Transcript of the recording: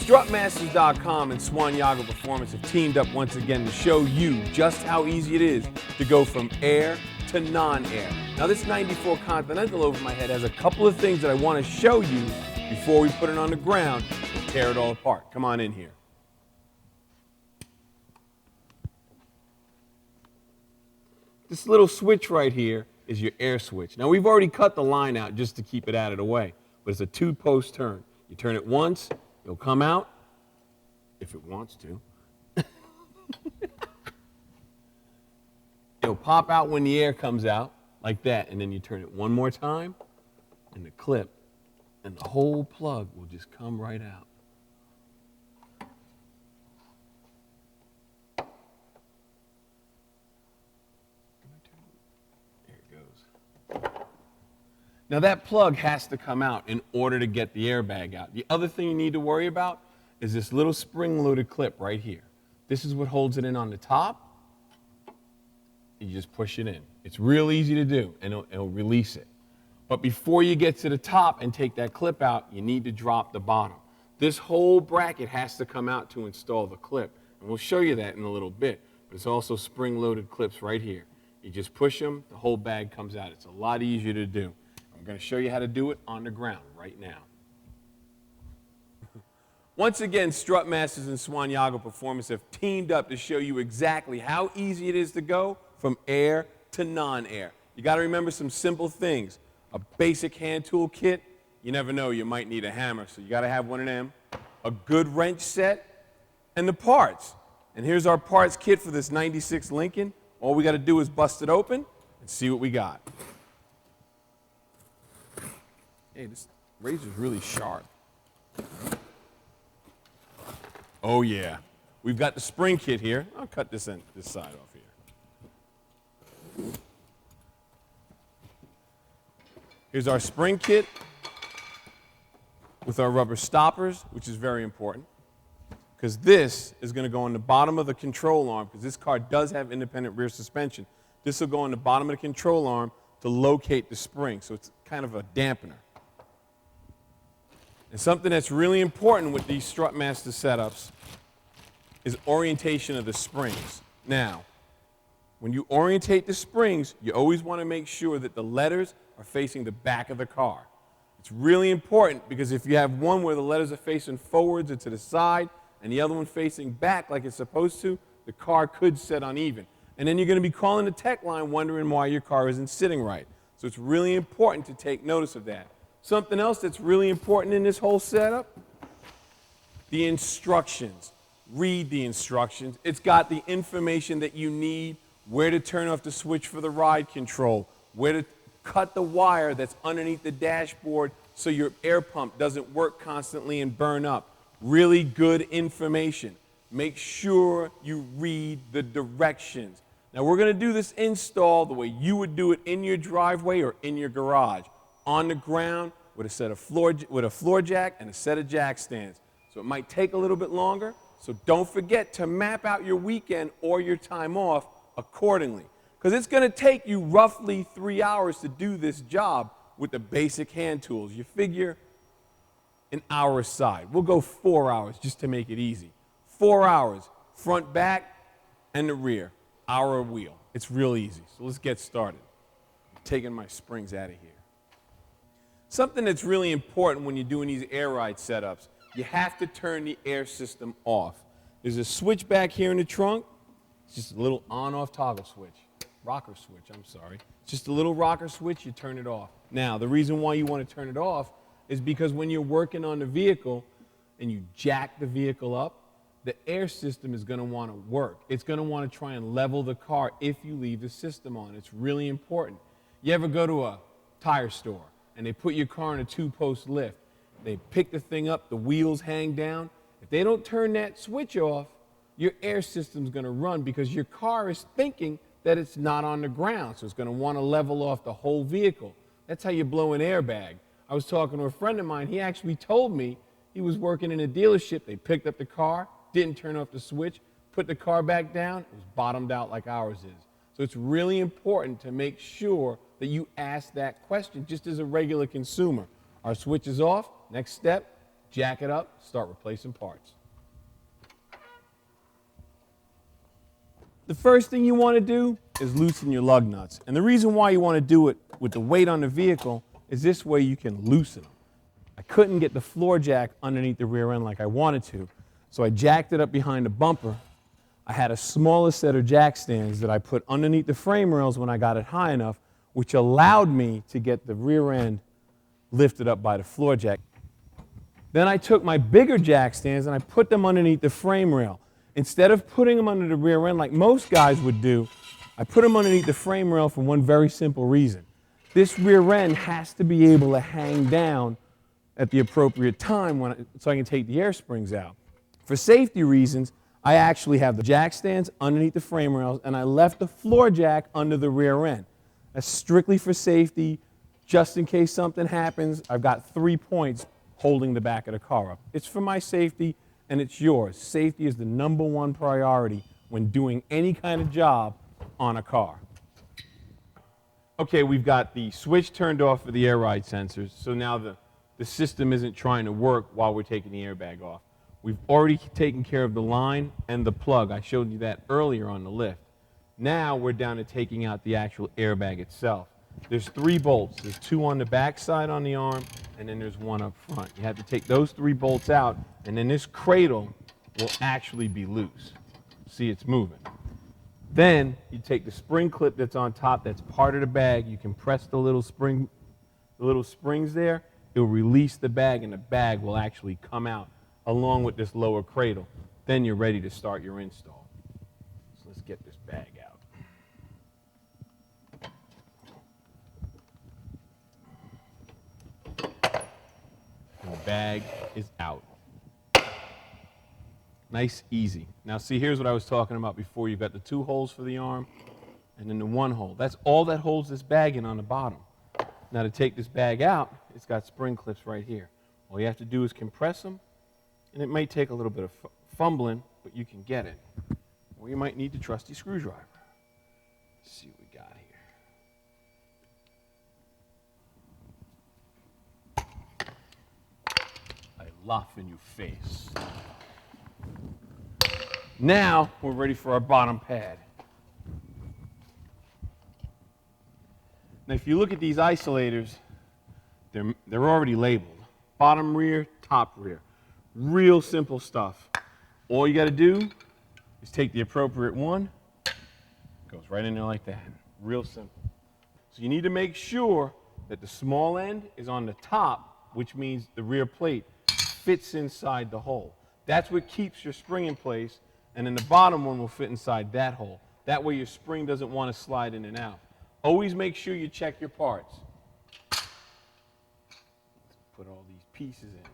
Strutmasters.com and Santiago Performance have teamed up once again to show you just how easy it is to go from air to non-air. Now this 94 Continental over my head has a couple of things that I want to show you before we put it on the ground and tear it all apart. Come on in here. This little switch right here is your air switch. Now we've already cut the line out just to keep it out of the way, but it's a two-post turn. You turn it once, it'll come out, if it wants to. It'll pop out when the air comes out, like that, and then you turn it one more time, and the clip, and the whole plug will just come right out. There it goes. Now that plug has to come out in order to get the airbag out. The other thing you need to worry about is this little spring-loaded clip right here. This is what holds it in on the top. You just push it in. It's real easy to do, and it'll release it. But before you get to the top and take that clip out, you need to drop the bottom. This whole bracket has to come out to install the clip, and we'll show you that in a little bit. But it's also spring-loaded clips right here. You just push them, the whole bag comes out. It's a lot easier to do. I'm going to show you how to do it on the ground right now. Once again, Strutmasters and Santiago Performance have teamed up to show you exactly how easy it is to go from air to non-air. You got to remember some simple things. A basic hand tool kit, you never know, you might need a hammer, so you got to have one of them. A good wrench set, and the parts. And here's our parts kit for this 96 Lincoln. All we got to do is bust it open and see what we got. Hey, this razor's really sharp. Oh yeah, we've got the spring kit here. I'll cut this side off here. Here's our spring kit with our rubber stoppers, which is very important, because this is going to go on the bottom of the control arm, because this car does have independent rear suspension. This will go on the bottom of the control arm to locate the spring, so it's kind of a dampener. And something that's really important with these Strutmaster setups is orientation of the springs. Now, when you orientate the springs, you always want to make sure that the letters are facing the back of the car. It's really important because if you have one where the letters are facing forwards or to the side and the other one facing back like it's supposed to, the car could set uneven. And then you're going to be calling the tech line wondering why your car isn't sitting right. So it's really important to take notice of that. Something else that's really important in this whole setup, the instructions. Read the instructions. It's got the information that you need, where to turn off the switch for the ride control, where to cut the wire that's underneath the dashboard so your air pump doesn't work constantly and burn up. Really good information. Make sure you read the directions. Now we're going to do this install the way you would do it in your driveway or in your garage. On the ground with a floor jack and a set of jack stands. So it might take a little bit longer, so don't forget to map out your weekend or your time off accordingly. Because it's going to take you roughly 3 hours to do this job with the basic hand tools. You figure an hour aside. We'll go 4 hours just to make it easy. 4 hours, front, back, and the rear. Hour wheel. It's real easy. So let's get started. I'm taking my springs out of here. Something that's really important when you're doing these air ride setups, you have to turn the air system off. There's a switch back here in the trunk. It's just a little on-off toggle switch. Rocker switch, I'm sorry. It's just a little rocker switch, you turn it off. Now, the reason why you want to turn it off is because when you're working on the vehicle and you jack the vehicle up, the air system is going to want to work. It's going to want to try and level the car if you leave the system on. It's really important. You ever go to a tire store and they put your car in a two-post lift? They pick the thing up, the wheels hang down. If they don't turn that switch off, your air system's going to run because your car is thinking that it's not on the ground, so it's going to want to level off the whole vehicle. That's how you blow an airbag. I was talking to a friend of mine. He actually told me he was working in a dealership. They picked up the car, didn't turn off the switch, put the car back down. It was bottomed out like ours is. So it's really important to make sure that you ask that question just as a regular consumer. Our switch is off. Next step, jack it up, start replacing parts. The first thing you want to do is loosen your lug nuts. And the reason why you want to do it with the weight on the vehicle is this way you can loosen them. I couldn't get the floor jack underneath the rear end like I wanted to, so I jacked it up behind the bumper. I had a smaller set of jack stands that I put underneath the frame rails when I got it high enough, which allowed me to get the rear end lifted up by the floor jack. Then I took my bigger jack stands and I put them underneath the frame rail. Instead of putting them under the rear end like most guys would do, I put them underneath the frame rail for one very simple reason. This rear end has to be able to hang down at the appropriate time so I can take the air springs out. For safety reasons, I actually have the jack stands underneath the frame rails and I left the floor jack under the rear end. That's strictly for safety. Just in case something happens, I've got 3 points holding the back of the car up. It's for my safety and it's yours. Safety is the #1 priority when doing any kind of job on a car. Okay, we've got the switch turned off for the air ride sensors, so now the system isn't trying to work while we're taking the airbag off. We've already taken care of the line and the plug. I showed you that earlier on the lift. Now we're down to taking out the actual airbag itself. There's 3 bolts. There's 2 on the back side on the arm, and then there's 1 up front. You have to take those 3 bolts out, and then this cradle will actually be loose. See, it's moving. Then you take the spring clip that's on top, that's part of the bag. You can press the little springs there. It'll release the bag, and the bag will actually come out along with this lower cradle. Then you're ready to start your install. So let's get this bag out. And the bag is out. Nice, easy. Now see, here's what I was talking about before. You've got the 2 holes for the arm and then the 1 hole. That's all that holds this bag in on the bottom. Now to take this bag out, it's got spring clips right here. All you have to do is compress them, and it may take a little bit of fumbling, but you can get it. Or you might need the trusty screwdriver. Let's see what we got here. I laugh in your face. Now we're ready for our bottom pad. Now if you look at these isolators, they're already labeled. Bottom rear, top rear. Real simple stuff. All you got to do is take the appropriate one. Goes right in there like that. Real simple. So you need to make sure that the small end is on the top, which means the rear plate fits inside the hole. That's what keeps your spring in place, and then the bottom one will fit inside that hole. That way your spring doesn't want to slide in and out. Always make sure you check your parts. Let's put all these pieces in.